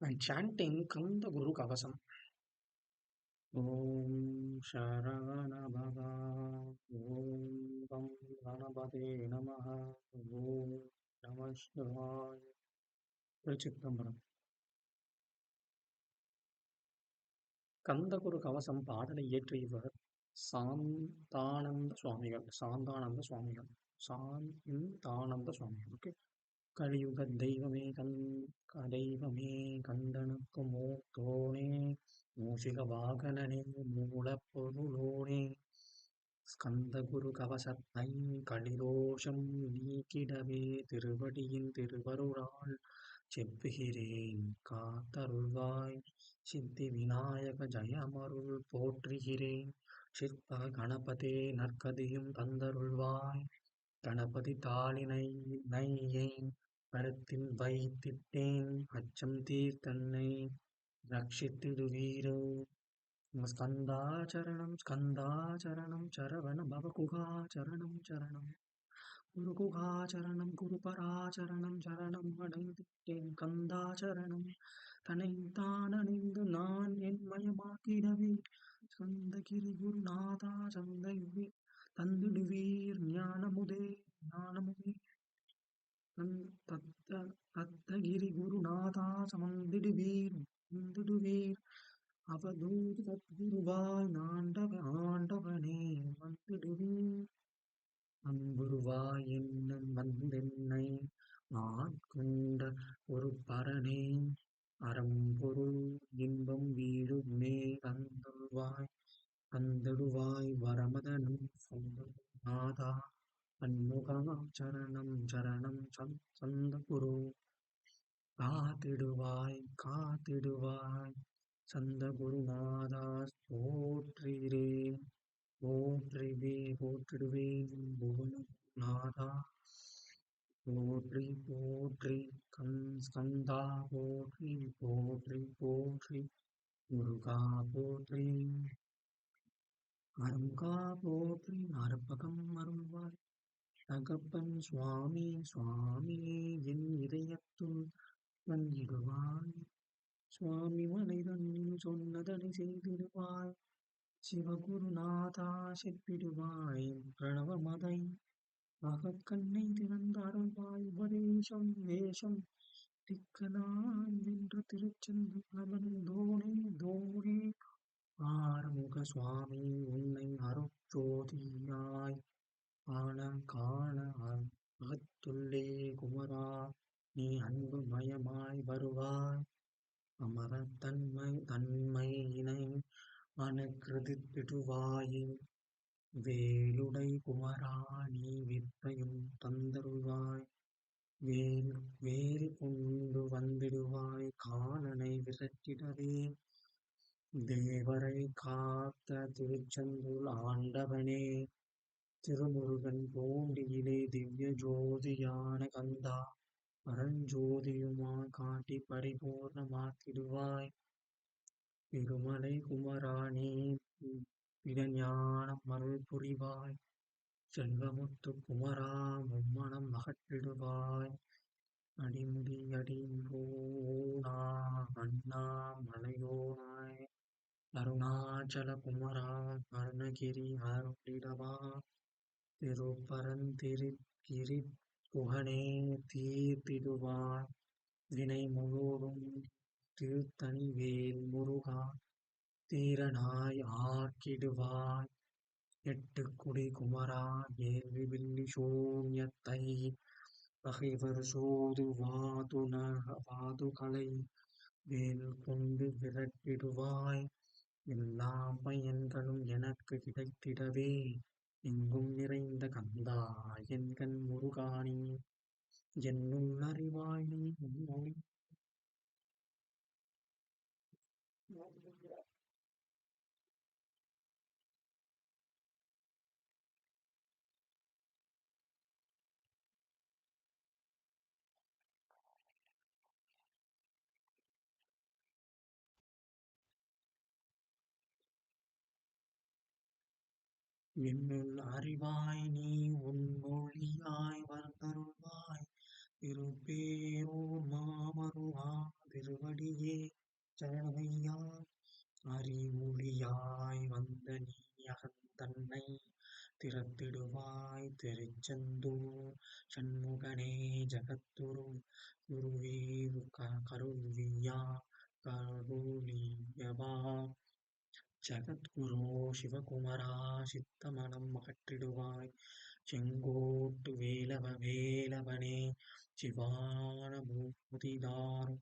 And chanting Kanda Guru Kavasam. Om Sharavana Bhava. Om Vam Ganapate Namaha. Om Namah Shivaya. திருச்சிற்றம்பலம். கந்தகுரு கவசம் பாடலை இயற்றியவர் சாந்தானந்த சுவாமிகள். Okay. கலியுக தெய்வமே தெய்வமே கந்தனுக்கு மூத்தோனே மூஷிக வாகனனே மூலப்பொருளோனே ஸ்கந்த குரு கவசத்தை கலிதோஷம் நீக்கிடவே திருவடியின் திருவருளால் செப்புகிறேன் காத்தருள்வாய் சித்தி விநாயக ஜெயமருள் போற்றுகிறேன் சிற்ப கணபதே நற்கதியும் தந்தருள்வாய் கணபதி தாளினை நையேன் கருத்தில் வைத்திட்டேன் அச்சம் தீர்த்தன்னை ரட்சித்திடுவீரோ ஸ்கந்தாச்சரணம் சரவண பவகுகாச்சரணம் சரணம் குருகுகாச்சரணம் குருபராச்சரணம் சரணம் அடைந்திட்டேன் கந்தாச்சரணம் தன்னைத்தானணிந்து நான் என்மயமாக்கிடவே ஸ்கந்தகிரி குருநாதா சந்தையுவே தந்திடுவீர் ஞானமுதே தத்தகிரி குருநாதா சமந்திடுவீர் அவதூது சத்குருவாய் ஆண்டவனே வந்திடுவீர் அன்புருவாய் என்னும் வந்தென்னை ஆட்கொண்ட ஒரு பரனே அறம்பொருள் இன்பம் வீடுமே தந்தடுவாய் வரமதனும் நாதா அன்முகா சரணம் சந்த குரு காத்திடுவாய் சந்த குருநாதா போற்றிடுவேன் புவனநாதா போற்றி ஸ்கந்தா போற்றி முருகா போற்றி அருங்கா போற்றி அற்பகம் அருள்வாய் தகப்பன் சுவாமி என் இதயத்துள் வந்திடுவாய் சுவாமி மலை தன்னில் சொன்னதனை செய்திடுவாய் சிவகுருநாதா செப்பிடுவாய் பிரணவமதை மகக்கண்ணை திறந்த அருள்வாய் உபதேசம் வேஷம் திக்கனாய் வென்று திருச்செந்தூர் தோணி ஆறுமுக சுவாமி உன்னை அருட்சோதியாய் காண அகத்துள்ளே குமரா நீ அன்பு மயமாய் வருவாய் அமரத் தன்மையினை அனுக்கிருதித்திடுவாயே வேலுடை குமரா நீ வித்தையும் தந்தருள்வாய் வேல் கொண்டு வந்திடுவாய் காலனை விரட்டிடவே தேவரை காத்த திருச்செந்தூர் ஆண்டவனே திருமுருகன் பூண்டியிலே திவ்ய ஜோதியான கந்தா பரஞ்சோதியுமா காட்டி பரிபூர்ணமாக்கிடுவாய் திருமலை குமரானே பிடஞானம் அருள் புரிவாய் செல்வமுத்து குமரா மும்மணம் அகற்றிடுவாய் அடிமுடி அடியோனா அண்ணாமலையோனாய் அருணாச்சல குமரா அருணகிரி அருளிடவா திருப்பரந்திருக்கிரி குகனே தீர்த்திடுவாய் வினை முழுதும் திருத்தணிவேல் முருகா தீரனாய் ஆக்கிடுவாய் எட்டுக்குடி குமரா ஏழ்வி வில்லி சூன்யத்தை பகைவர் சோது வாதுகளை வேல் கொண்டு விரட்டிடுவாய் எல்லா பயன்களும் எனக்கு கிடைத்திடவே எங்கும் நிறைந்த கந்தா என்கண் முருகானி என்னுள் அறிவாய் நீ உன்மொழி என்னுள் அறிவாய் நீ உன்மொழியாய் வந்தருள்வாய் திருப்பேரூர் மாமருகா திருவடியே சரணமையா. அறிவொளியாய் வந்த நீ அகந்தன்னை திறத்திடுவாய் திருச்செந்தூர் சண்முகனே. குருவே கருள்வியா கருளியவா. ஜகத்குரோ சிவகுமரா சித்தமனம் அகற்றிடுவாய். செங்கோட்டு வேலவனே சிவான பூதிதாரும்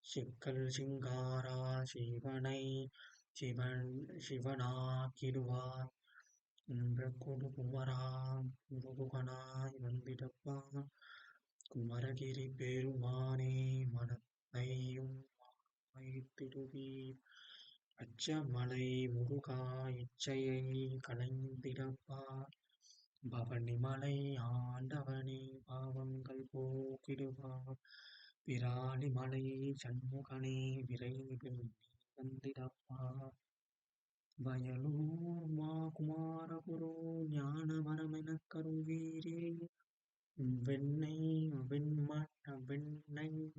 சிக்கல் சிங்காரா சிவனாக்கிடுவாய். குன்ற குமரா குருகுகனாய் வந்திடப்பா. குமரகிரி பெருமானே மனத்தையும் மாய்த்திடுவீர். அச்சமலை முருகா இச்சையை களைந்திடப்பா. பவனிமலை ஆண்டவனே பாவங்கள் போக்கிடுவார். விராலிமலை சண்முகனே விரைவில் நீ வந்திடப்பா. வயலூர் குமாரகுரு ஞானவரமெனக் கருள்வீரே. வெண்ணை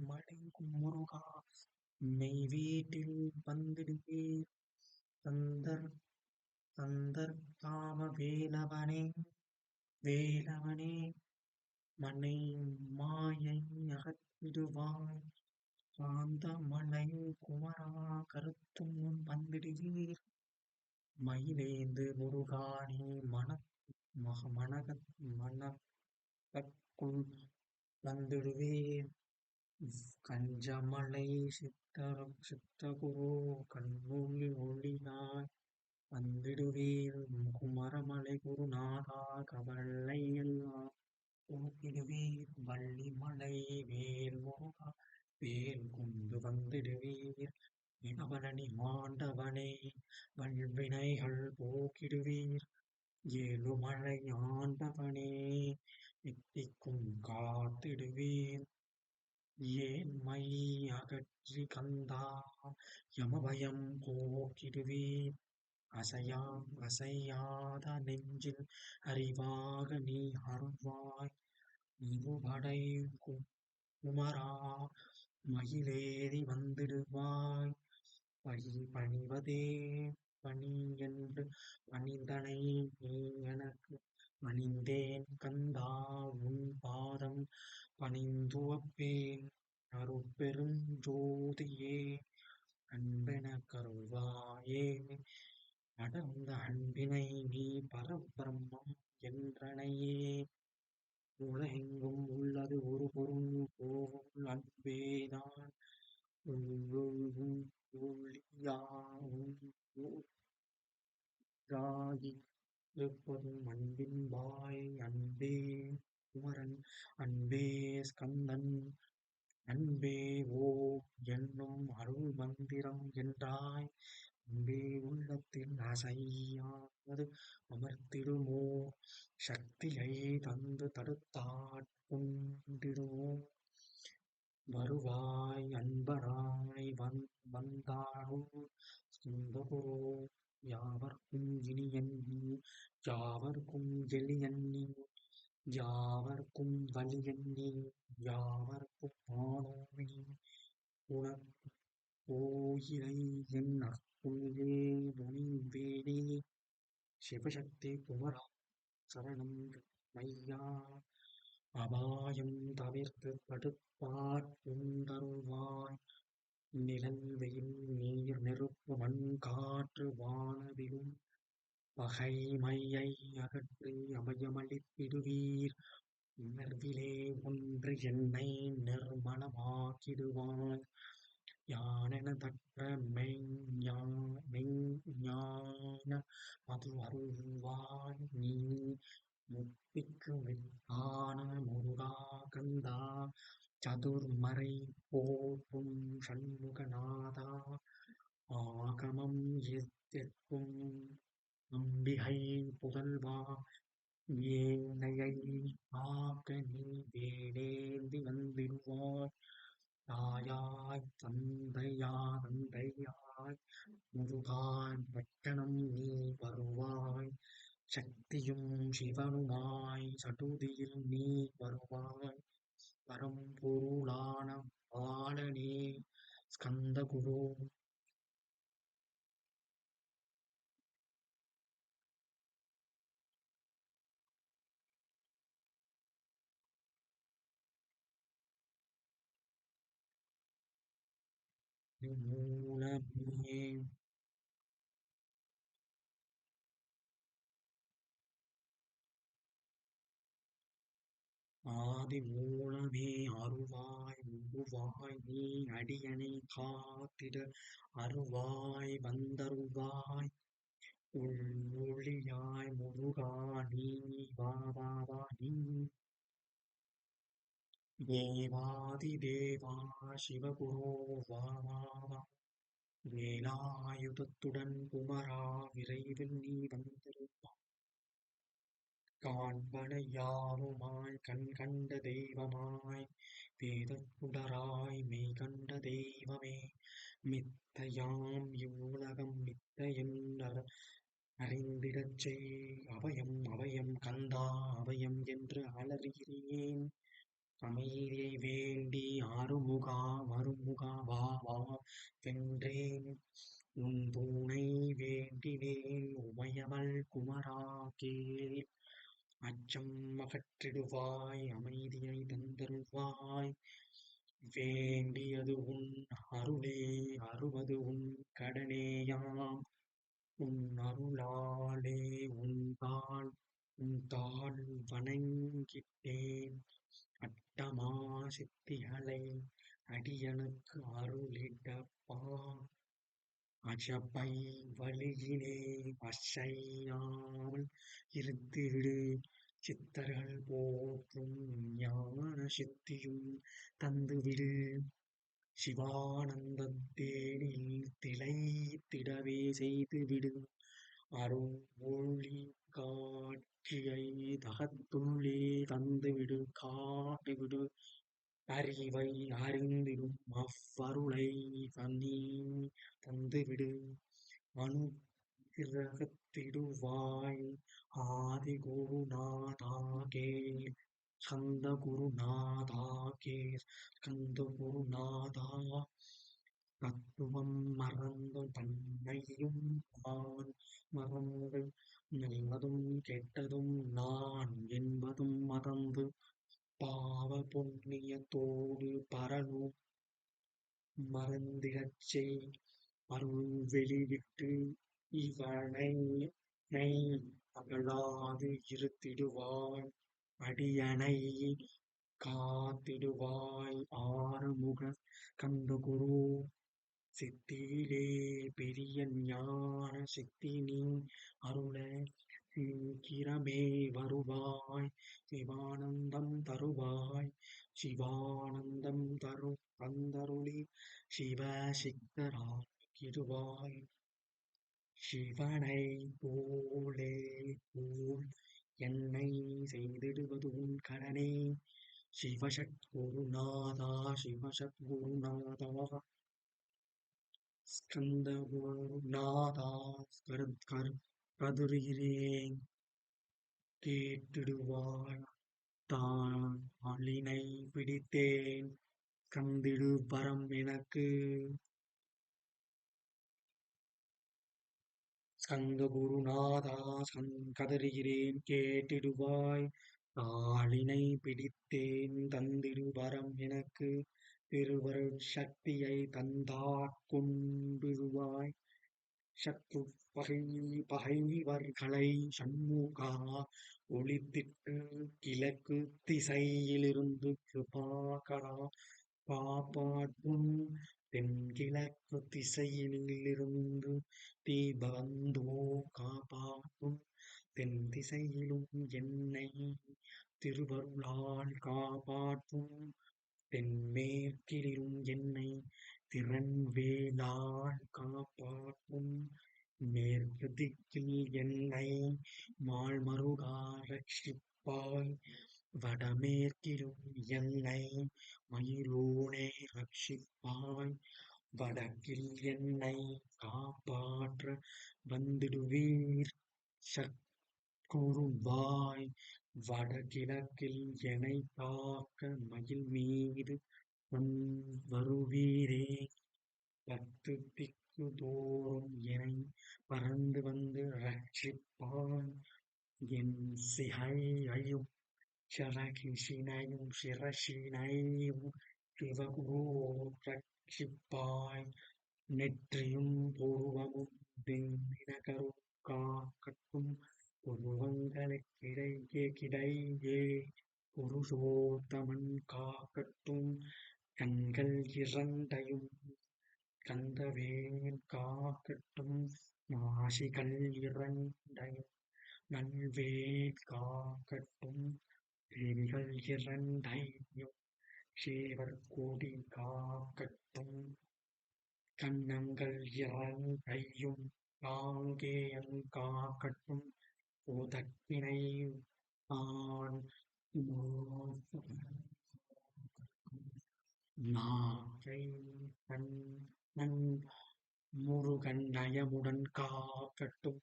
மலை முருகா மெய் வீட்டில் வந்திடுவீர். தந்தர் காம வேலவனே மனை மாயை அகற்றிடுவாய். காந்தமலை குமரா கருத்தும் வந்திடுவீர். மயிலேந்து முருகானே மனகத்துள் வந்திடுவீர். கஞ்சமலை சித்தகுரு கண்ணொளி ஒளியாய் வந்திடுவீர். குமரமலை குருநாதா கவலை எல்லாம் போக்கிடுவீர். வள்ளிமலை வேல் முருகா வேல் கொண்டு வந்திடுவீர். இடபழனி ஆண்டவனே வல்வினைகள் போக்கிடுவீர். ஏழுமலை ஆண்டவனே எத்திக்கும் காத்திடுவீர். ஏன்மை அகற்றி கந்தா யமபயம் போக்கிடுவீர். அசையாத நெஞ்சில் அறிவாக நீ அருள்வாய். இருபடை குமரா மயிலேறி வந்திடுவாய். பணிவதே பணி என்று பணிந்தனை நீ எனக்கு பணிந்தேன் கந்தா. உன் பாதம் பணிந்துவப்பேன் அருட்பெரும் ஜோதியே. அன்பெனக் கருள்வாயே. அடர்ந்த அன்பினை நீ பரபிரம்மம் என்றனையே. உலகெங்கும் உள்ளது ஒரு பொருள் போல் அன்பேதான் இருப்பதும் அன்பின் வாய். அன்பே குமரன் அன்பே ஸ்கந்தன் அன்பே ஓம் என்னும் அருள் மந்திரம் என்றாய். அன்பே உள்ளத்தில் அசையாது அமர்த்திடுமோ. சக்தியை தந்து தடுத்தாட்கொண்டிடுவோம். வருவாய் அன்பராய் வந்தாருள் ஸ்கந்தகுரு. யாவர்க்கும் இனியன் நீ யாவர்க்கும் எளியன் நீ. யாவர்க்கும் வலியன் நீ யாவர்க்கும் ஆனோம் நீ. உனக்கு கோயிலை என் அக்குள்ளே முனிவேனே. சிவசக்தி குமரா சரணம் மையா. அபாயம் தவிர்த்து தடுப்பாட்கொண்டருள்வாய். நிழல் வெயில் நீர் நெருப்பு மண் காற்று வானவிலும் பகைமையை அகற்றி அபயமளித்திடுவீர். உணர்விலே ஒன்று என்னை நிர்மலமாக்கிடுவாய். யானெனதற்ற மெய்ஞான மது அருள்வாய் நீ. முக்திக்கு வித்தான முருகா கந்தா. சதுர்மறை போற்றும் சண்முகநாதா. ஆகமம் எத்திற்கும் அம்பிகை புதல்வா. ஏழையை காக்க நீ வேலேந்தி வந்திடுவாய். தாயாய் தந்தையாய் முருகா லட்சணம் நீ வருவாய். சக்தியும் சிவனுமாய் சடுதியில் நீ வருவாய். பரம்பொருளான பாலனே ஸ்கந்தகுரு மூலமே ஆதி மூலமே அருவாய் உருவாய் நீ அடியனை காத்திட அருவாய் வந்தருவாய் ஒளியாய் முருகா நீ வா வா வா நீ தேவாதி தேவா சிவகுரு வா வா வா வேலாயுதத்துடன் குமரா விரைவில் நீ வந்திருப்பாய் காண்பன யாவுமாய் கண் கண்ட தெய்வமாய் வேதச்சுடராய் மெய் கண்ட தெய்வமே மித்தையாம் இவ்வுலகம் மித்தையென் அறிந்திடச் செய் அபயம் அபயம் கந்தா அபயம் என்று அலறுகிறேன் அமைதியை வேண்டி ஆறுமுகா மறுமுகா வா வா வென்றேன் உன் தூணை வேண்டினேன் உமையவள் குமரா கேள் அச்சம் அகற்றிடுவாய் அமைதியை தந்தருள்வாய் வேண்டியது உன் அருளே அருவது உன் கடனேயாம் உன் அருளாலே உன் தாள் வணங்கிட்டேன் அட்டமா சித்திகளை அடியனுக்கு அருளிடப்பா அஜபை வழியிலே அசையாமல் இருத்திடு சித்தர்கள் போற்றும் ஞான சித்தியும் தந்துவிடு சிவானந்தத்தேனில் திளைத்திடவே செய்துவிடு அருள் ஒளி காட்சியை தகத்துள்ளே தந்துவிடு காட்டிவிடு அறிவை அறிந்திடும் அவ்வருளை நீ தந்துவிடு அனுக்கிரகத்திடுவாய் ஆதி குருநாதா கேள் ஸ்கந்த குருநாதா கேள் ஸ்கந்த குருநாதா தத்துவம் மறந்து தன்னையும் நான் மறந்து நல்லதும் கெட்டதும் நான் என்பதும் மறந்து பாவ புண்ணியத்தோடு பரலும் மறந்திடச் செய் அருள் வெளிவிட்டு இவனை அகழாது இருத்திடுவாய் அடியனை காத்திடுவாய் ஆறுமுக கந்தகுரு சித்தியிலே பெரிய ஞான சித்தி நீ அருள சீக்கிரமே வருவாய் சிவானந்தம் தருவாய் சிவானந்தம் தந்தருளி சிவசித்தராக்கிடுவாய் சிவனை போலே போல் என்னை செய்திடுவது உன் கடனே சிவசத்குருநாதா சிவசத்குருநாதா ஸ்கந்த குருநாதா கதறுகிறேன் கேட்டிடுவாய் தாளினை பிடித்தேன் கந்திடு வரம் எனக்கு ஸ்கந்த குருநாதா கதறுகிறேன் கேட்டிடுவாய் தாளினை பிடித்தேன் தந்திடு வரம் எனக்கு திருவருள் சக்தியை தந்தாட்கொண்டிடுவாய் சத்ரு பகைவர்களை சண்முகா ஒளித்திட்டு கிழக்கு திசையிலிருந்து கிருபாகரா காப்பாற்றும் தென்கிழக்கு திசையிலிருந்து தீபந்தோ காப்பாற்றும் தென் திசையிலும் என்னை திருவருளால் காப்பாற்றும் தென்மேற்கிலும் என்னை திறன்வேலால் காப்பாற்றும் மேற்கு திக்கில் என்னை மால்மருகா ரட்சிப்பாய் வடமேற்கிலும் என்னை மயிலோனே ரட்சிப்பாய் வடக்கில் என்னை காப்பாற்ற வந்திடுவீர் சத்குருவாய் வடகிழக்கில் என்னை காக்க மயில் மீது வருவீரே பத்து திக்கு தோறும் என்னை பறந்து வந்து ரட்சிப்பான். என் சிகையையும் சிறகினையும் சிரசினையும் சிவகுரு ரட்சிப்பாய். நெற்றியும் புருவமும் தினகரும் காக்கட்டும். புருவங்களுக்கிடையே புருஷோத்தமன் காக்கட்டும். கண்கள் இரண்டையும் கந்தவேல் காக்கட்டும். நாசிகள் இரண்டையும் நல்வேல் காக்கட்டும். விழிகள் இரண்டையும் சேவர் கொடி காக்கட்டும். கன்னங்கள் இரண்டையும் காங்கேயன் காக்கட்டும். உதட்டினை ஆண் நாகை கண்ணன் முருகன் நயமுடன் காக்கட்டும்.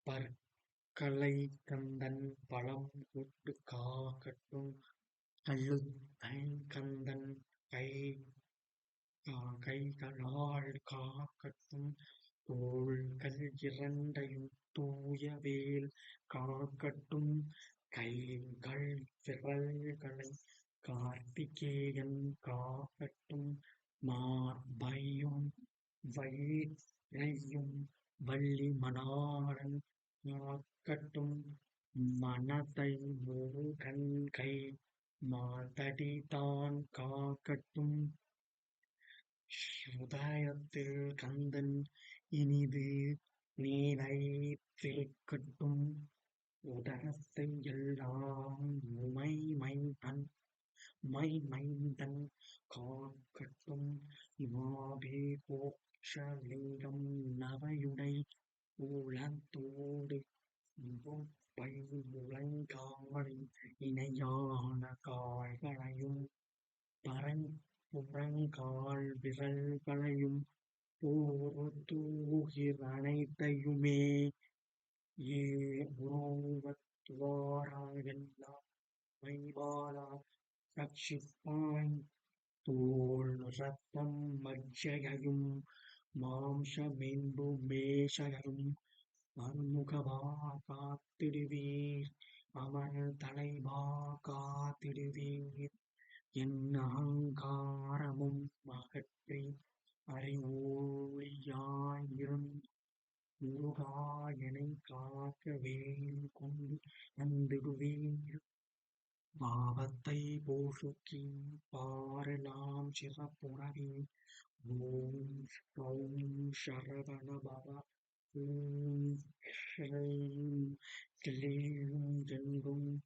பற்களை கந்தன் பலம் கொண்டு காக்கட்டும். கழுத்தை கந்தன் கைகளால் காக்கட்டும். தோள்கள் இரண்டையும் தூயவேல் காக்கட்டும். கைகள் விரல்களை கார்த்திகேயன் காக்கட்டும். மார்பையும் வயிற்றையும் வள்ளி மணாளன் காக்கட்டும். மனதை முருகன் கை மாதடிதான் காக்கட்டும். ஹிருதயத்தில் கந்தன் இனிது நிலைத்திருக்கட்டும். உதரத்தை எல்லாம் மைமைந்தன் காக்கட்டும். நாபி கோஷலிங்கம் நவையுடை உளத்தோடு முப்பை முழங்காலின் இணையான கால்களையும் புறங்கால் விரல்களையும் போர்த்தூகிர் அனைத்தையுமே உருவத்வாராயெல்லாம் மைவாலா ரட்சிப்பாய். தோல் ரத்தம் மஜ்ஜையையும் மாம்சமென்பு மேஷையும் அருமுகவா காத்திடுவீர். அமர் தலைவா காத்திடுவீர். என் அகங்காரமும் அகற்றி அறிவொளியாயிருந்து முருகா எனைக் காக்க வேல் கொண்டு வந்திடுவீர். பாவத்தை போசுக்கி பாரெல்லாம் சிறப்புறவே. ஓம் ஸ்ரௌம் சரவண பவ. ஓம் ஸ்ரீம் க்ளீம் என்றும்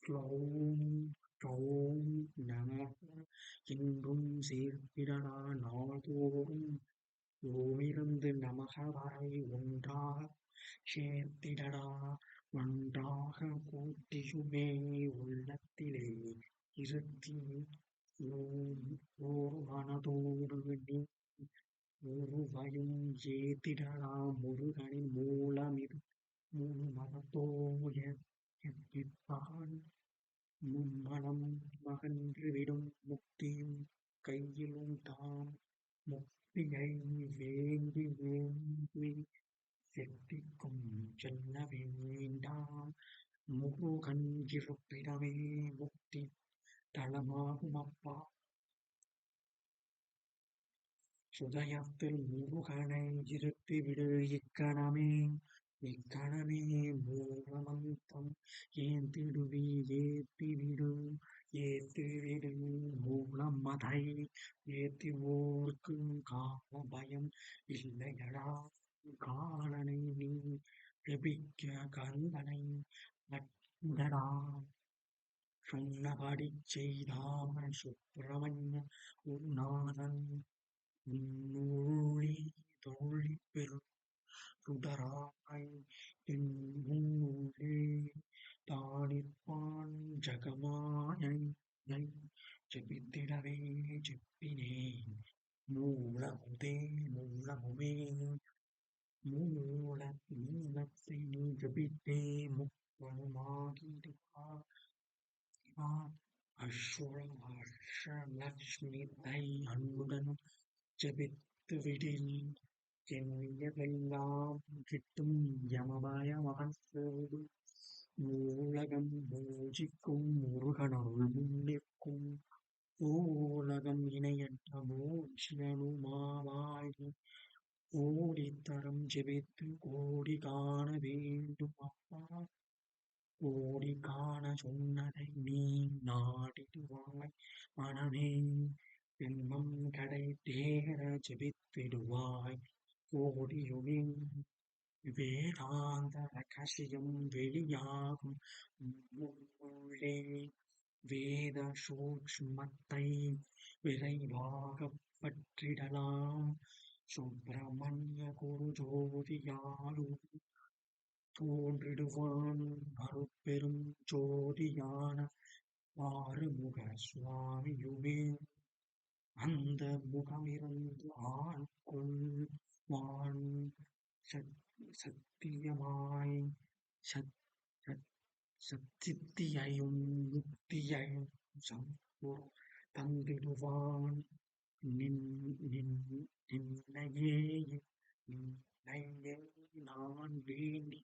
க்ளௌம் க்ளௌம் நமः என்றும் சேர்த்திடடா நாள்தோறும். ஓமிருந்து நமக வரை ஒன்றாகச் சேர்த்திடடா. ஒன்றாக கூட்டியுமே உள்ளத்திலே இருத்தி. ஓர் மனதோடு நீ உருவையும் ஏத்திடடா. முருகனின் மூலமிது மும்மனத்தோடு எத்திட்டால் மும்மனம் மகன்றுவிடும். முக்தியும் கையில் உண்டாம். முக்தியை வேண்டி வேண்டி சித்திக்கும் செல்ல வேண்டாம். முருகன் இருப்பிடமே முக்தி தலமாகும் அப்பா. சுதயத்தில் முருகனை இருத்திவிடு இக்கணமே. இக்கணமே மூலமந்திரம் ஏத்திவிடு மூலம் அதை ஏத்திவோர்க்கு கால பயம் இல்லையடா. காலனை நீ ஜபிக்க கந்தனை நட்டடா. சொன்னபடி செய்தால் சுப்பிரமணிய குருநாதன் உன்னுள்ளே தொழி பெறும் சுடராய் என் உள்ளே தானிற்பான். ஜகமாயை ஜபித்திடவே ஜெப்பினேன். மூலமுதே மூலமுமே மூலத்தை நீ ஜபித்தே முப்பதுமாகிடுவார். அஷ்டலக்ஷ்மியை அன்புடன் ஜபித்தே விடில் எண்ணியதெல்லாம் கிட்டும் யமபய மகன்சோடு மூலகம் பூஜிக்கும் முருகனருள் முன்னிற்கும் பூலகம் இணையற்ற மோட்சியனுமாவாகி கோடித்தரம் ஜெபித்து கோடி காண வேண்டும் அப்பா. கோடி காண சொன்னதை நீ நாடிடுவாய் மனமே. பின்பம் கடை தேர ஜெபித்திடுவாய் கோடியுமே. வேதாந்த ரகசியம் வெளியாகும் உள்ளே. வேத சூக்ஷ்மத்தை விரைவாகப் பற்றிடலாம். சுப்பிரமணிய குரு ஜோதியாலும் தோன்றிடுவான் அருட்பெரும் ஜோதியான ஆறுமுக சுவாமியுமே. அந்த முகமிருந்து ஆட்கொள்வான் சத்தியமாய் சத்தியையும் முக்தியையும் தந்திடுவான். நின்னையே நான் வேண்டி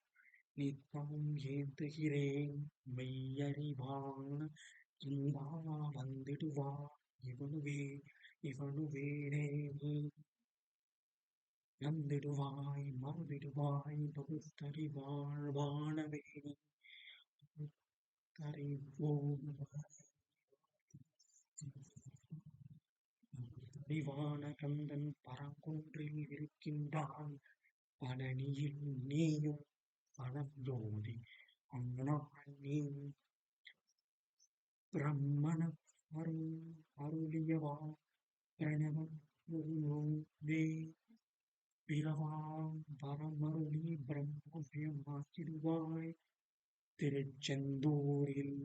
நித்தமும் ஏந்துகிறேன் மெய்யறிவான் இந்தா வந்திடுவான் இவனுவேனே. வந்திடுவாய் மறந்திடுவாய் பகுத்தறிவாழ்வானவேனே. அறிவான கந்தன் பரங்குன்றில் இருக்கின்றான். பழனியில் நீயும் பரஞ்சோதி அண்ணாய் நீ. பிரம்மண அருளியவா பிரணவே. பிறவாம் பரமருளி பிரம்மமாக்கிடுவாய். திருச்செந்தூரில்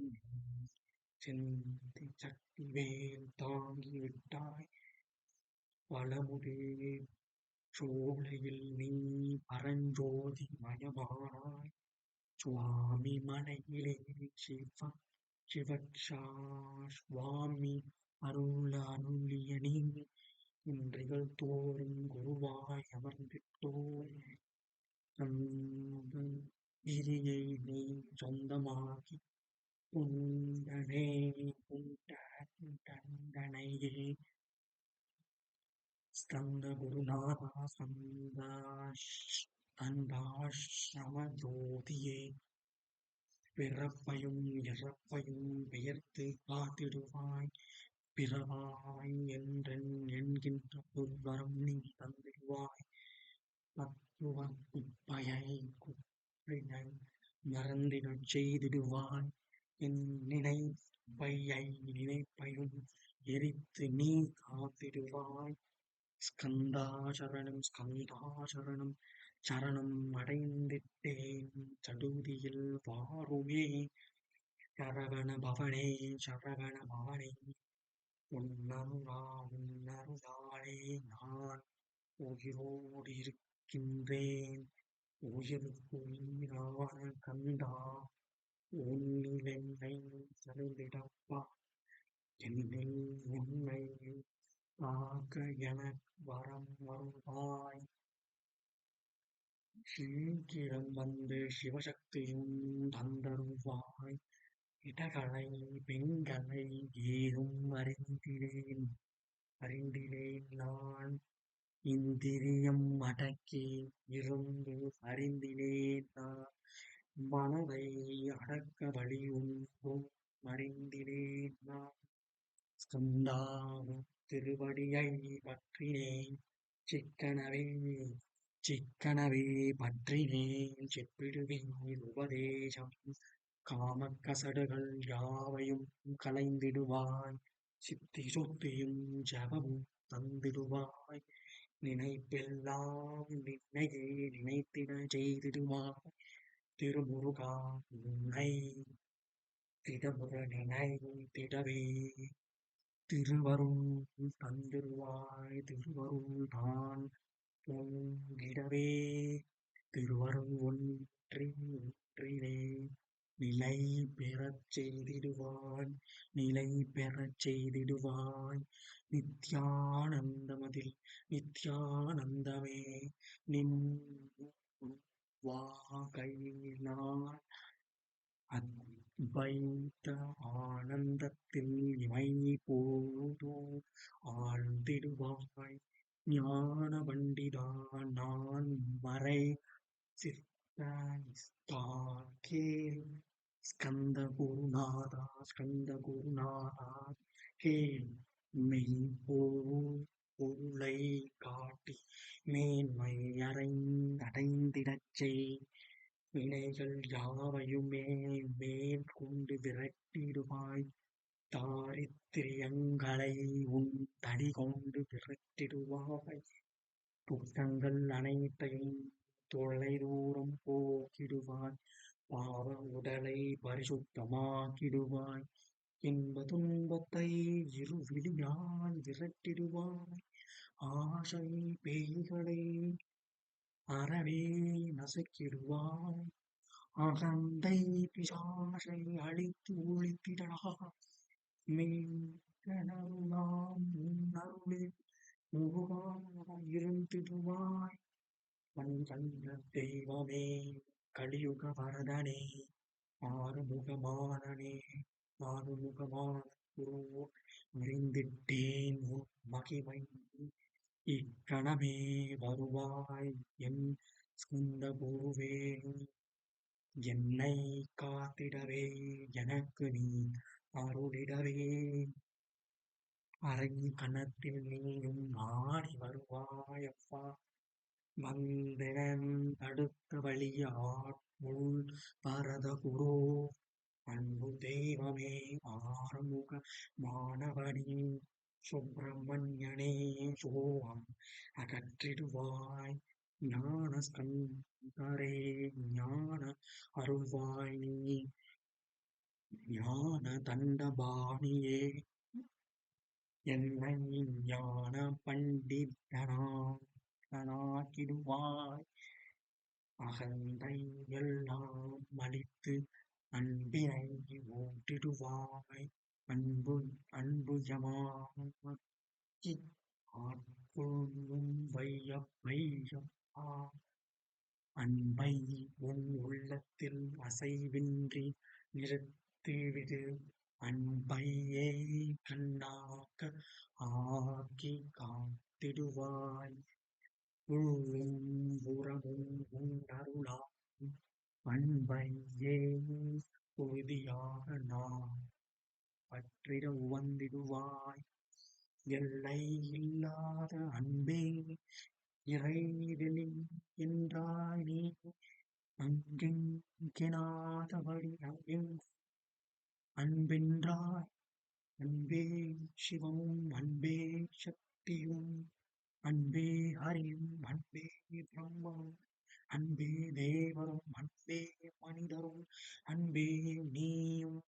சக்திவேல் தாங்கி விட்டாய். பழமுதே சோலையில் நீ பரஞ்சோதி மயமானாய். சுவாமி மலையிலே சுவாமி அருளிய நீ. இன்றிகள் தோறும் குருவாய் அமர்ந்திட்டோய். கிரியை நீ சொந்தமாக்கி குண்டனையே. ஸ்கந்த குருநாதா ஸ்கந்தாசிரம ஜோதியே. பிறப்பையும் இறப்பையும் பெயர்த்து காத்திடுவாய். பிறவாய் என்கின்ற பொருள்வரம் நீ தந்திடுவாய். தத்துவ குப்பையை மறந்திடச் செய்திடுவாய். என் நினைப்பையும் எரித்து நீ காத்திடுவாய். ஸ்கந்தாசரணம் ஸ்கந்தாசரணம் சரணம் அடைந்திட்டேன் சடுதியில் வாருமே. சரவண பவனே சரவண பவனே. உன்னருளாலே நான் உயிரோடு இருக்கின்றேன். உயிருக்கு உயிரான கந்தா உன்னில் என்னை செலுத்திடப்பா. என்னில் உன்னை காக்க எனக் வரம் வருவாய். சீக்கிரம் வந்து சிவசக்தியும் தந்தருவாய். இடகளை பெண்களை ஏதும் அறிந்திலேன் நான். இந்திரியம் அடக்கி இருந்து அறிந்திலேன் நான். மனதை அடக்க வழி ஒன்றும் அறிந்திலேன் நான். ஸ்கந்தா திருவடியை பற்றினேன் சிக்கனவே பற்றினேன். செப்பிடுவேன் உபதேசம் காமக்கசடுகள் யாவையும் கலைந்திடுவாய். சித்தி சொத்தியும் ஜபமும் தந்திடுவாய். நினைப்பெல்லாம் நின்னையே நினைத்திட செய்திடுவாய். திருமுருகா உன்னை திடமுற நினைத்திடவே திருவருள் தந்திடுவாய். திருவருள் தான் பொங்கிடவே திருவருள் ஒன்றிலே நிலை பெறச் செய்திடுவாய். நிலை பெறச் செய்திடுவாய். நித்யானந்தமதில் நித்யானந்தமே நின் வாகையினால் அத்வைத ஆனந்தத்தில் இமை போதோ ஆழ்ந்திடுவாய் ஞான பண்டிதா நான் மறை சித்தாக்கே ஸ்கந்த குருநாதா ஹே மெய்ப்பொருளை காட்டி மேன்மை அடைந்திடச் செய் வினைகள் யாவையுமே மேல் கொண்டு விரட்டிடுவாய் தாரித்திரியங்களை உன் தடி கொண்டு விரட்டிடுவாய் துக்கங்கள் அனைத்தையும் தொலைதூரம் போக்கிடுவாய் பாவ உடலை பரிசுத்தமாக்கிடுவாய் இன்ப துன்பத்தை இருவிழியால் விரட்டிடுவாய் ஆசை பேய்களை அறவே நசுக்கிடுவாய் அகந்தை பிசாசை அழித்து ஒழித்திடா மெய்யருளாம் உன்னருளில் முழுவாய் இருந்திடுவாய் பஞ்சங்க தெய்வமே கலியுக வரதனே ஆறுமுகமானனே ஆறுமுகமான குரு அறிந்திட்டேன் உன் மகிமை இக்கணமே வருவாய் என் ஸ்கந்த குருவே என்னை காத்திடவே எனக்கு நீ அருளிடவே அரை கணத்தில் நீயும் ஆடி வருவாயப்பா வந்தெனன் தடுத்த வழியாட் முள் பரத குரு அன்பு தெய்வமே ஆறுமுக மாணவனே சுப்பிரமணியனே சோகம் அகற்றிடுவாய் ஞான ஸ்கந்தரே ஞான அருள்வாய் நீ ஞான தண்டபாணியே என்னை ஞான பண்டிதனாக்கிடுவாய் அகந்தை எல்லாம் அழித்து அன்பினை ஊட்டிடுவாய் அன்பு யமாக்கி ஆட்கொள்ளும் வையப்பா அன்பை உன் உள்ளத்தில் அசைவின்றி நிறுத்திவிடு அன்பையே கண்ணாக்க ஆக்கி காத்திடுவாய் உள்ளும் புறமும் உன்னருளாம் அன்பையே உறுதியாக நான் பற்றிட உவந்திடுவாய் எல்லை இல்லாத அன்பே இறைவெளி என்றாய் நீ அங்கெங்கெனாதபடி அங்கெங்கும் அன்பென்றாய் அன்பே சிவமும் அன்பே சக்தியும் அன்பே ஹரியும் அன்பே பிரம்மமும் அன்பே தேவரும் அன்பே மனிதரும் அன்பே நீயும்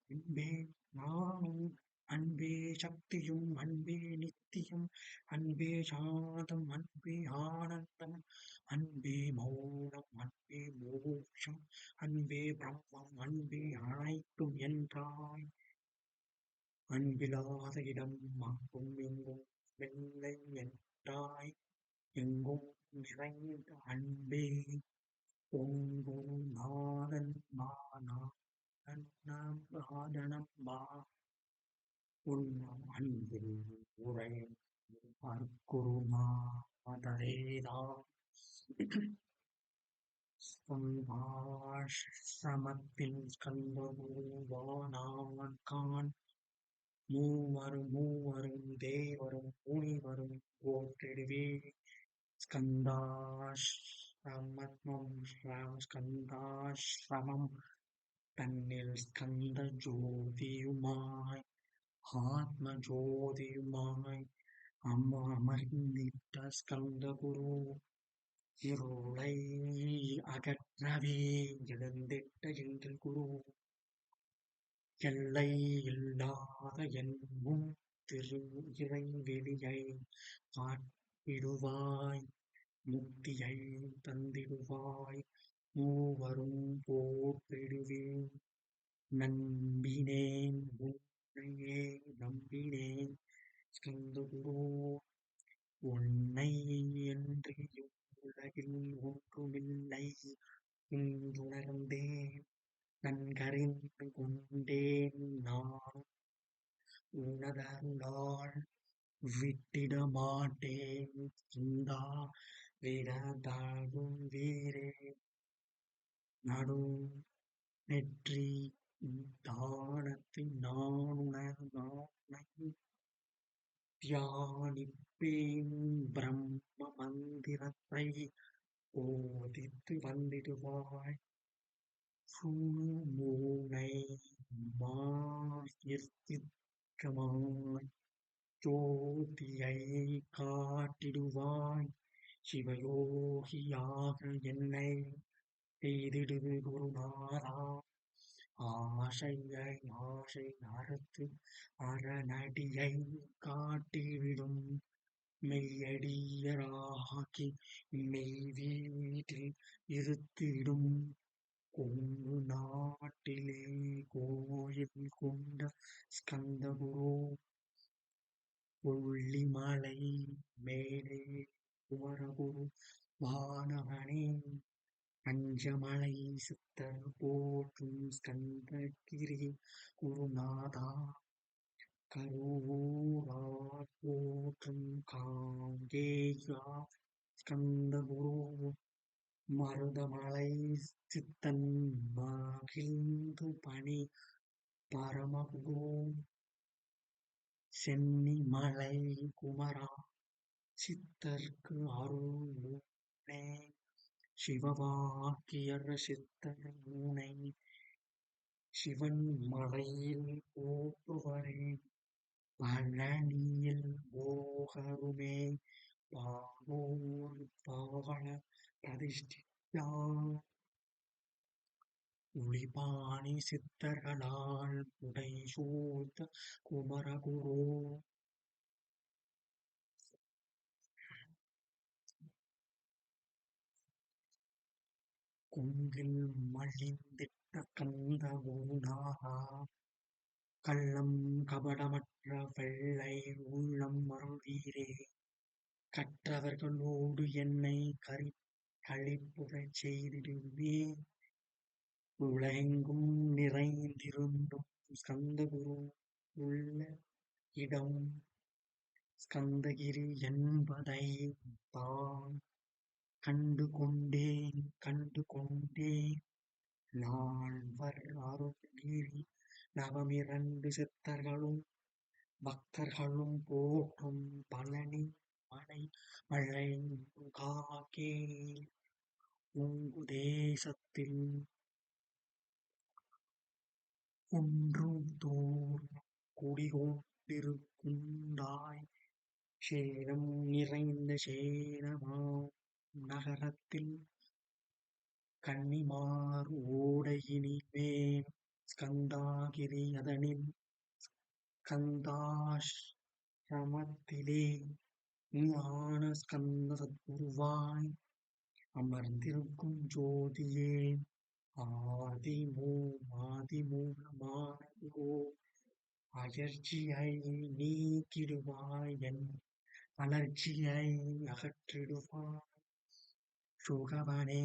அன்பே நானும் அன்பே சக்தியும் அன்பே நித்தியம் அன்பே சாந்தம் அன்பே ஆனந்தம் அன்பே மௌனம் அன்பே மோட்சம் அன்பே பிரம்மம் அன்பே அனைத்தும் என்றாய் அன்பில்லாத இடம் அங்கும் எங்கும் வெள்ளை என்றாய் எங்கும் நிறைந்த அன்பே பொங்குரு நாதன் நாதனம்பா உன்னம் அன்பில் உரை அற்குருநாதரேதான் ஸ்கந்தாசிரமத்தில் ஸ்கந்தகுருவானான் கான் மூவரும் தேவரும் முனிவரும் போற்றிடுவே ஸ்கந்தாசிரமம் தன்னில் ஸ்கந்த ஜோதியுமாய் ஆத்ம ஜோதியுமாய் அமர்ந்திட்ட ஸ்கந்த குரு இருளை அகற்றவே எழுந்திட்ட எங்கள் குரு எல்லை இல்லாத என்பும் திரு இறைவெளியை காட்டிடுவாய் முக்தியை தந்திடுவாய் மூவரும் போற்றிடுவேன் நம்பினேன் உன்னையே நம்பினேன் ஸ்கந்தகுரு உன்னை என்று இவ்வுலகில் ஒன்றுமில்லை என்றுணர்ந்தேன் நன்கறிந்து கொண்டேன் நான் உனதருளால் விட்டிட மாட்டேன் சிந்தா விடதாகும் வீரே நடு நெற்றி தானத்தில் நானுணர் நானை தியானிப்பேன் பிரம்ம மந்திரத்தை போதித்து வந்திடுவாய் சுழுமூனை மாயிற்சித்கமாய் ஜோதியை காட்டிடுவாய் சிவயோகியாக என்னை செய்திடு குருநாதா ஆசை அறுத்து அறநடியை காட்டிவிடும் மெய்யடியராகி மெய் வீட்டில் இருத்திடும் கொங்கு நாட்டிலே கோயில் கொண்ட ஸ்கந்தகுரு கொல்லிமலை மேலே குமரகுரு வானவனே பஞ்சமலை சித்தர் போற்றும் ஸ்கந்தகிரி குருநாதா கருவூரார் போற்றும் காங்கேயா ஸ்கந்தகுரு மருதமலை சித்தன் மகிழ்ந்து பணி பரமகுரு சென்னிமலை குமரா சித்தர்க்கு அருளே சிவவாக்கியர் சித்தர் மூனை சிவன் மலையில் போற்றுவரே பழனியில் போகருமே பாவோர் பாவன பிரதிஷ்டியா ஒளிபாணி சித்தர்களால் புடை சூழ்ந்த குமரகுரு கொங்கில் மலிந்திட்ட கந்த குருநாதா கள்ளம் கபடமற்ற வெள்ளை உள்ளம் அருள்வீரே கற்றவர்களோடு என்னை களிப்புறச் செய்திடுவே உலகெங்கும் நிறைந்திருந்தும் ஸ்கந்தகுரு உள்ள இடம் ஸ்கந்தகிரி என்பதை தான் கண்டு கொண்டேன் நால்வர் அருள்கிரி நவமிரண்டு சித்தர்களும் பக்தர்களும் போற்றும் பழனி மலை காக்கே உங்கு தேசத்தில் குன்றும் தோறும் குடிகொண்டிருக்குண்டாய் சேலம் நிறைந்த சேலமாம் நகரத்தில் கன்னிமார் ஓடையினிமேல் ஸ்கந்தாகிரி அதனில் ஸ்கந்தாசிரமத்திலே ஞான ஸ்கந்த சத்குருவாய் அமர்ந்திருக்கும் ஜோதியே ஆதிமூலமான குரு அயர்ச்சியை நீக்கிடுவாய் என் அலர்ச்சியை அகற்றிடுவாய் சுகவனே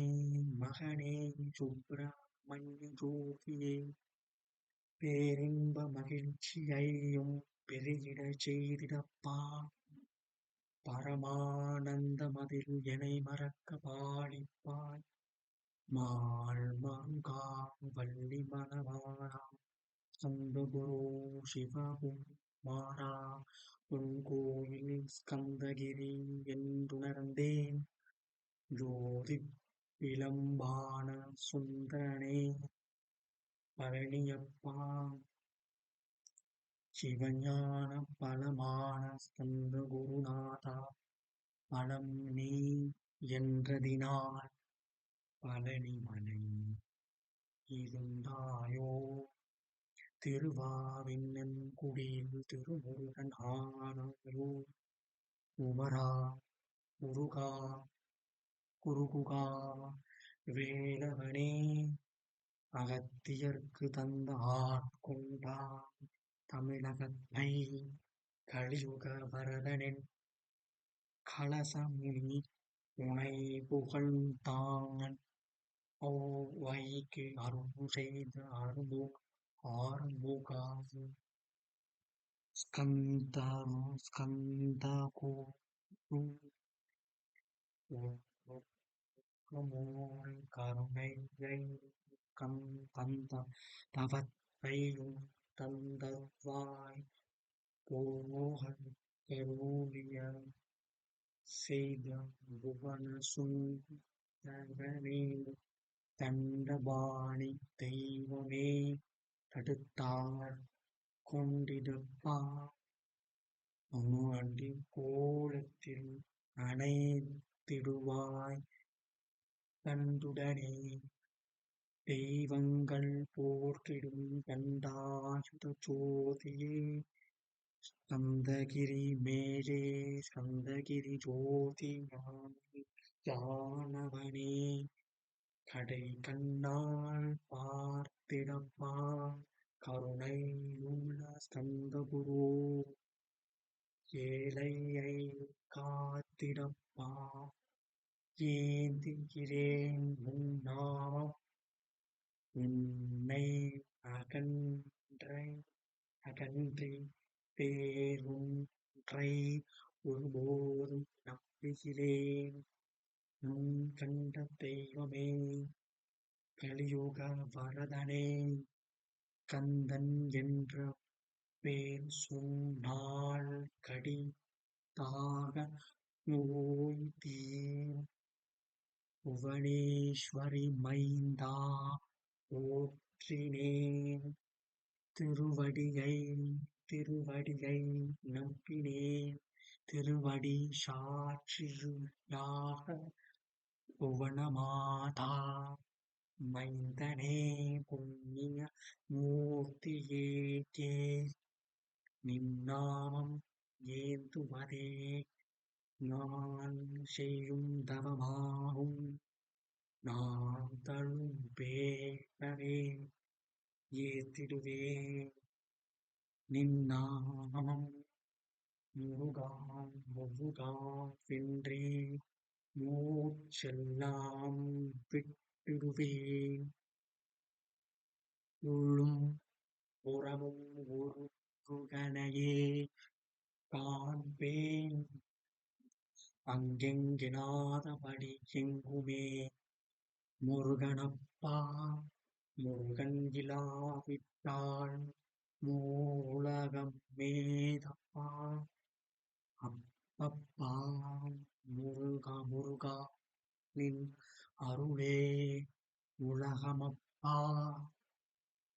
மகனே சுப்பிரமணிய ஜோதியே பேரின்ப மகிழ்ச்சியையும் பெருகிடச் செய்திடப்பா பரமானந்தமதில் என்னை மறக்க பாடிப்பாய் மால்மருகா வள்ளி மணவாளா ஸ்கந்தகுரு சிவகுமாரா உன் கோயில் ஸ்கந்தகிரி என்றுணர்ந்தேன் ஜோதி விளம்பான சுந்தரனே பழனியப்பா சிவஞான பலமான ஸ்கந்த குருநாதா பலம் நீ என்றதினால் பழனிமலை இருந்தாயோ திருவாவினன்குடியில் திருமுருகன் ஆனாயோ குமரா முருகா குருகுகா வேலவனே அகத்தியர்க்கு தந்த ஆட்கொண்டான் தமிழகத்தை கலியுக வரதனின் கலசமுனி உனை புகழ்ந்தான் ஔவைக்கு அருள் செய்த ஆறுமுகா ஸ்கந்த குரு உலகமோர் கருணையை தந்த தவத்தையும் தந்தவாய் போகத் தெருளிய செய்த புவன சுந்தரனே தண்டபாணி தெய்வமே தடுத்தார் கொண்டிடப்பா அடி கோலத்தில் அணைத்திடுவாய் கண்டுடனே தெய்வங்கள் போற்றிடும் கண்டாயுத ஜோதியே ஸ்கந்தகிரி மேலே ஸ்கந்தகிரி ஜோதி யானவனே கடை கண்ணால் பார்த்திடப்பா கருணை உள்ள ஸ்கந்தகுரு ஏழையை காத்திடப்பா ஏந்துகிறேன் முன்னாமம் உன்னை அகன்றி பேரொன்றை ஒருபோதும் நம்புகிறேன் உன் கண்ட தெய்வமே கலியுக வரதனே கந்தன் என்ற பேர் சொன்னால் கடிதாக நோய் தீரும் புவனேஸ்வரி மைந்தா போற்றினேன் திருவடியை நம்பினேன் திருவடி சாட்சியாக புவனமாதா மைந்தனே புண்ணிய மூர்த்தியே நின்னாமம் ஏந்துவதே நான் செய்யும் தவமாகும் நான் தழும் பேரவே ஏத்திடுவேன் நின்னாமம் முருகா வென்றே மூச்செல்லாம் விட்டுடுவேன் உள்ளும் புறமும் ஒரு முருகனையே காண்பேன் அங்கெங்கினாதபடி எங்குமே முருகனப்பா முருகன் இலாவிட்டால் மூலகம் மேதப்பா அப்பப்பா முருகா நின் அருளே உலகமப்பா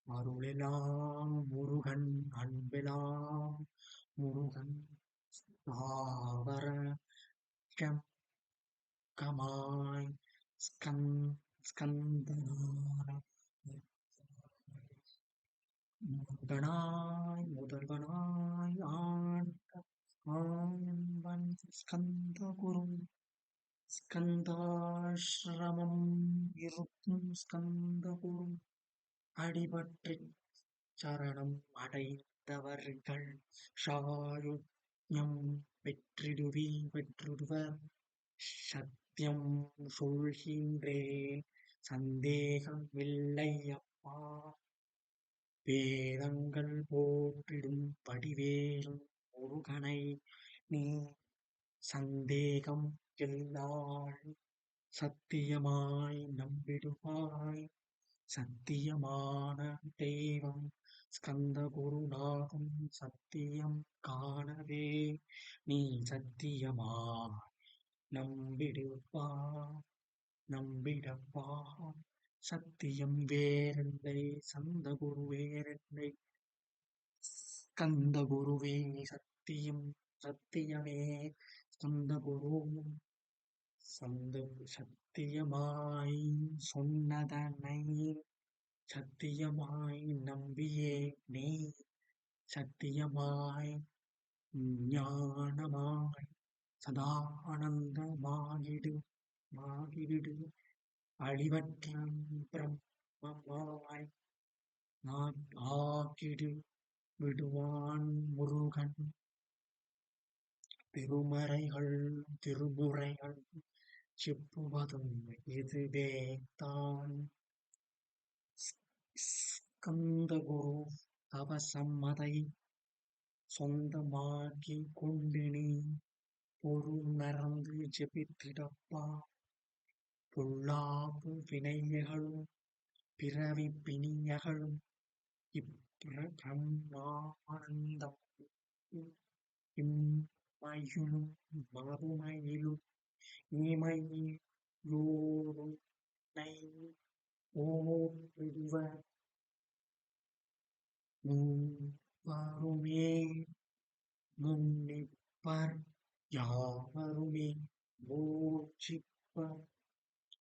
அருளெல்லாம் முருகன் அன்பெலாம் முருகன் தாவர கமாய் ஸ்கந்தனார முதல்வனாய் ஆண்பன் ஸ்கந்தகுரு ஸ்கந்தாஸ்ரமம் இருக்கும் ஸ்கந்தகுரு அடிபற்றிச் சரணம் அடைந்தவர்கள் சாயுஜ்யம் பெற்றிடுவர் சத்தியம் சொல்கின்றேன் சந்தேகமில்லை அப்பா வேதங்கள் போற்றிடும் வடிவேல் முருகனை நீ சந்தேகம் இல்லாள் சத்தியமாய் நம்பிடுவாய் சத்தியமான தெய்வம் ஸ்கந்தகுருநாதன் சத்தியம் காணவே நீ சத்தியமாய் நம்பிடப்பா சத்தியம் வேறில்லை சந்தகுரு வேறில்லை ஸ்கந்தகுருவே சத்தியமே ஸ்கந்தகுரு சத்தியமாய் சொன்னதனை சத்தியமாய் நம்பியே நீ சத்தியமாய் ஞானமாய் சதானந்தமாகிடு அழிவற்ற பிரம்மமாய் ஆக்கிடு விடுவான் முருகன் திருமறைகள் திருமுறைகள் செப்புவதும் இதுவே தான். ஸ்கந்தகுரு கவசமதை சொந்தமாக்கிக் கொண்டு நீ பொருளுணர்ந்து ஜெபித்திடப்பா. பொல்லாப்பு வினையகலும் பிறவிப் பிணியகலும் இப்பிரமானந்தம் இம்மையிலும் மறுமையிலும் இமையோருன்னை போற்றிடுவர் மூவருமே முன்னிப்பர் யாவருமே போற்றிப்பர்.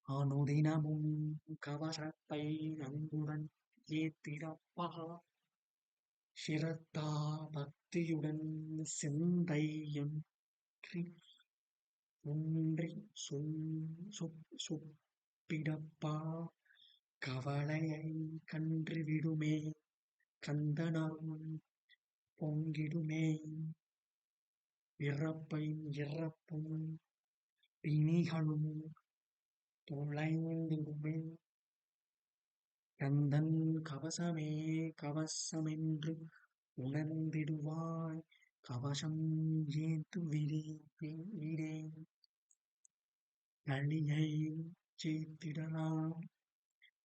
அனுதினமும் கவசத்தை அன்புடன் ஏத்திடப்பா. சிரத்தா பக்தியுடன் சிந்தையொன்றி சொப்பிடப்பா. கவலையை கன்றுவிடுமே கந்தனருள் பொங்கிடுமே. பிறப்பும் இறப்பும் பிணிகளும் தொலைந்திடுமே. கந்தன் கவசமே கவசமென்று உணர்ந்திடுவாய். கவசம் ஏத்துவிடே கலியை ஜெயித்திடலாம்.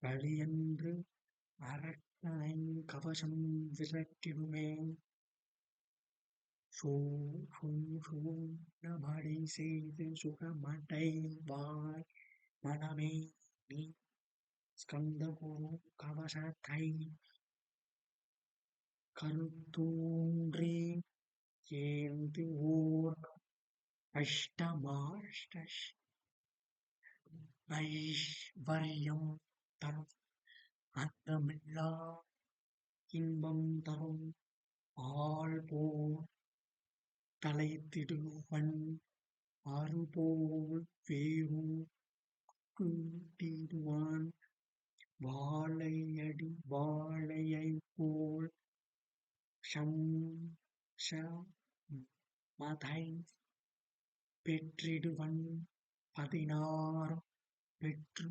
கலியன்று அரக்கனை கவசம் விரட்டிடுமே. சூழபடி செய்து சுகமடைவாய் மனமே நீ. ஸ்கந்தகுரு கவசத்தை கருத்தூன்றி ஏந்து ஓர் ஐஸ்வர்யம் தரும் அந்தமில்லா இன்பம் தரும் ஆள் போல் தலைத்திடுவன். அறுபோல் வேரூட்டிடுவான். வாழையைப் போல் மதை பெற்றிடுவன். 16 பெற்று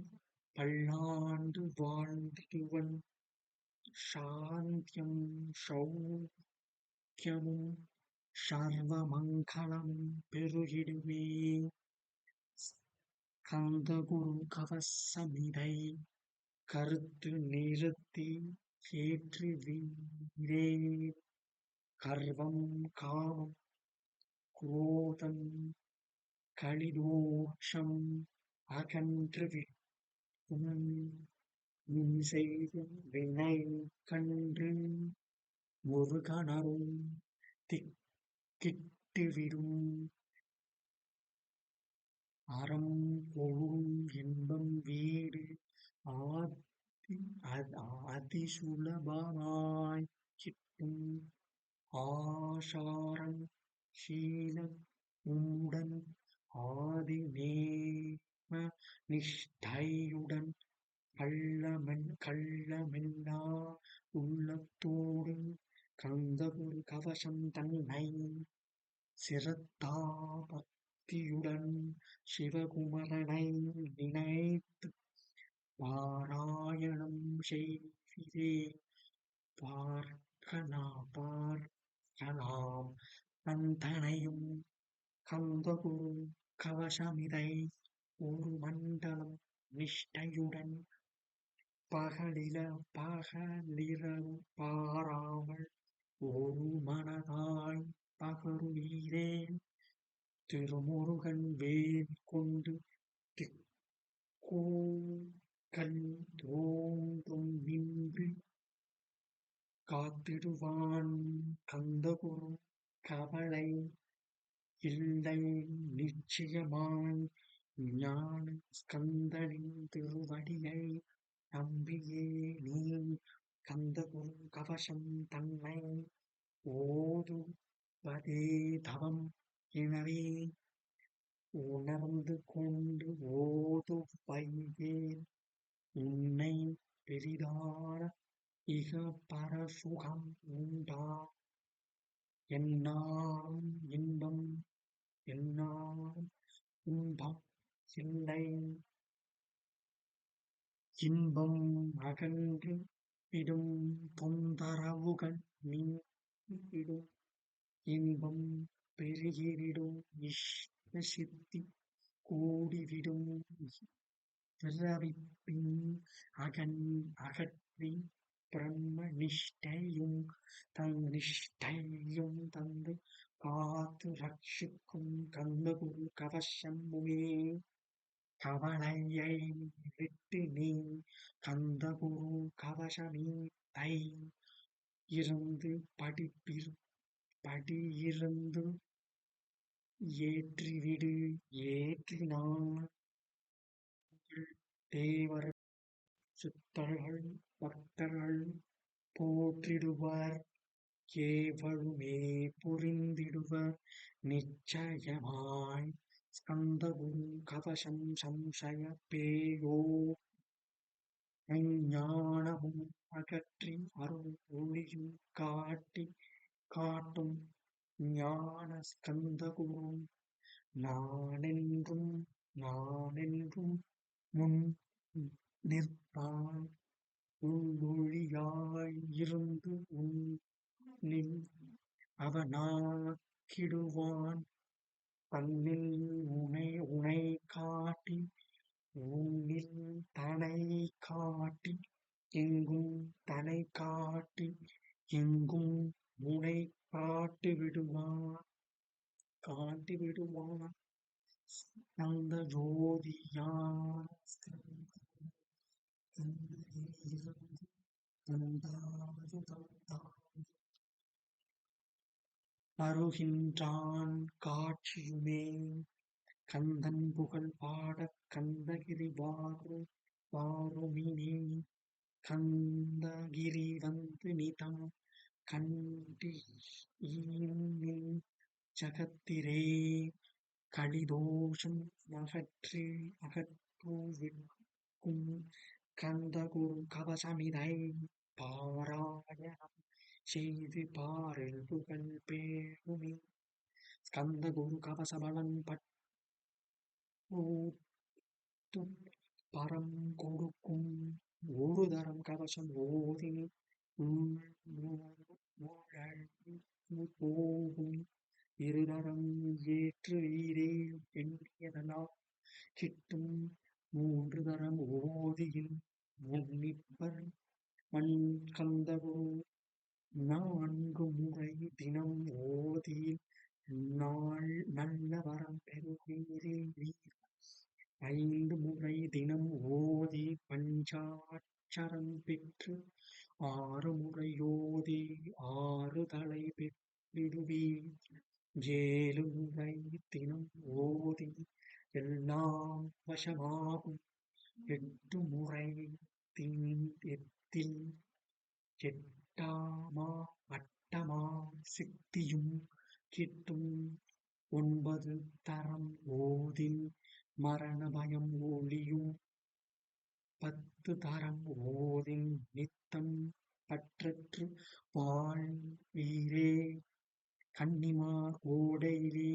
பல்லாண்டு வாழ்ந்திடுவன். சாந்தியும் சௌக்கியமும் சர்வமங்கலமும் பெருகிடுமே. ஸ்கந்தகுரு கவசமிதை கருத்து நிறுத்தி ஏற்றுவீரே. கர்வம் காமம் குரோதம் கலிதோஷம் அகன்றுவிடும். நீ செய்த வினை கண்டு முருகனருள் திக்கிட்டுவிடும். அறம் பொருள் இன்பம் வீடு அதிசுலபமாய்க் கிட்டும். ஆசாரம் சீலம் உடன் ஆதிநேம நிஷ்டையுடன் கள்ளமில்லா உள்ளத்தோடு கந்தகுரு கவசம் தன்னை சிரத்தா பக்தியுடன் சிவகுமரனை நினைத்துப் பாராயணம் செய்வீரே. பார்க்கலாம் நந்தனையும் கந்தகுரு கவசமிதை ஒரு மண்டலம் நிஷ்டையுடன் பகலிரவு பாராமல் ஒரு மனதாய் பகருவீரே. திருமுருகன் வேல் கொண்டு திக்கோகள் தோன்றும் நின்று காத்திடுவான். கந்தகுரு கவலை இல்லை நிச்சயமாய் ஞான ஸ்கந்தனின் திருவடியை நம்பியே நீ கந்தகுரு கவசம் தன்னை ஓதுவதே தவம். எனவே உணர்ந்து கொண்டு ஓதுவையேல் உன்னை பெரிதான இகபர சுகம் உண்டா. எந்நாளும் இன்பம் எந்நாளும் இன்பம் இல்லை. இன்பம் அகன்று விடும் தொந்தரவுகள் நீங்கிடும். இன்பம் பெருகிவிடும் இஷ்ட சித்தி கூடிவிடும். பிறவிப்பின் அகற்றி பிரம்ம நிஷ்டையும் தந்து காத்து ரட்சிக்கும் கந்தகுரு கவசமுமே. கவலையை விட்டு நீ கந்தகுரு கவசமீதை இருந்து படியிருந்து ஏற்றிவிடு. ஏற்றினால் தேவர் சித்தர்கள் பக்தர்கள் போற்றிடுவர். ஏவலுமே புரிந்திடுவர் நிச்சயமாய். ஸ்கந்தகுரு கவசம் சம்சய பேயோ ஞானமும் அகற்றி அருள் ஒளியும் காட்டும் ஞான ஸ்கந்தகுரு. நானென்றும் முன் நிற்பான் உள்ளொளியாய் இருந்து உன்னில் அவனாக்கிடுவான். தன்னில் உனை காட்டி உன்னில் தனை காட்டி எங்கும் தனை காட்டி எங்கும் முனை காட்டி விடுவான். அந்த ஜோதியான தருகின்றான் காட்சியுமே. கந்தன் புகழ் பாடக் கந்தகிரி வாருமினே. கந்தகிரி வந்து நிதம் கண்டீனின் ஜகத்திரே. கலிதோஷம் அகற்றுவிக்கும் கந்தகுரு கவசமிதை பாராயணம் செய்து பாரில் புகழ் பேணுமே. ஸ்கந்தகுரு கவச பலன் பற்றும் பரம் கொடுக்கும். ஒரு தரம் கவசம் ஓதி போகும். இருதரம் ஏற்றுவீரே எண்ணியதெல்லாம் கிட்டும். மூன்று தரம் ஓதியில் முன்னிப்பர் கந்தகுரு. நான்கு முறை தினம் ஓதியில் நல்ல வரம் பெறுவீரே. 5 முறை தினம் ஓதி பஞ்சாட்சரம் பெற்று 6 முறை ஓதி 6 தலை பெற்றிடுவீர். 7 முறை தினம் ஓதி எல்லாம் வசமாகும். 8 முறை எட்டில் அட்டமா சித்தியும் கிட்டும். 9 தரம் ஓதில் மரண பயம் ஒளியும். 10 தரம் ஓதில் நித்தம் பற்றற்று வாழ்வீரே. கன்னிமார் ஓடையிலே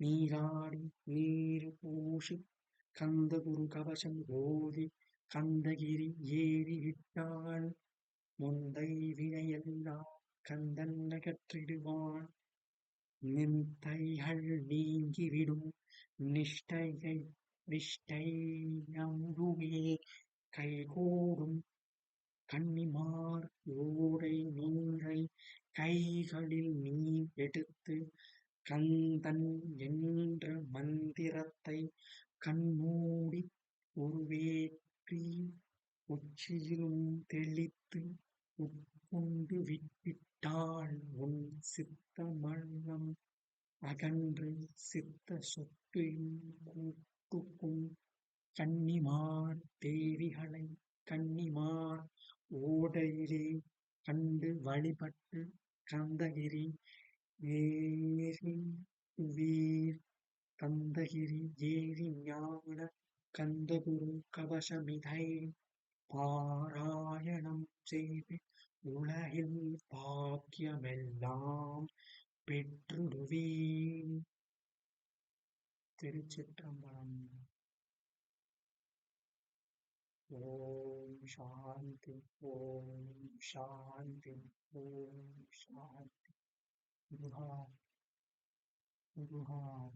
நீராடி நீர் பூசி கந்தகுரு கவசம் ஓதி கந்தகிரி ஏறிவிட்டால் முந்தை வினையெல்லாம் கந்தன் அகற்றிடுவான். நிந்தைகள் நீங்கிவிடும் நிஷ்டையமுதுமே கைகூடும். கன்னிமார் ஓடை நீரை கைகளில் நீர் எடுத்து கந்தன் என்ற மந்திரத்தை கண்மூடி உருவேற்றி உச்சியிலும் தெளித்து உட்கொண்டு விட்டால் உன் சித்த மரணம் அகன்று சித்த சொத்தையும் கூட்டுக்கும். கன்னிமார் தேவிகளை கன்னிமார் ஓடையிலே கண்டு வழிபட்டு கந்தகிரி ஏறிடுவீர். கந்தகிரி ஏறி ஞான கந்தகுரு கவசமிதை பாராயணம் செய்து உலகில் பாக்கியமெல்லாம் பெற்றுடுவீர். திருச்சிற்றம்பலம். ஓம் சாந்தி. ஓம் சாந்தி. ஓம் சாந்தி. முருகா முருகா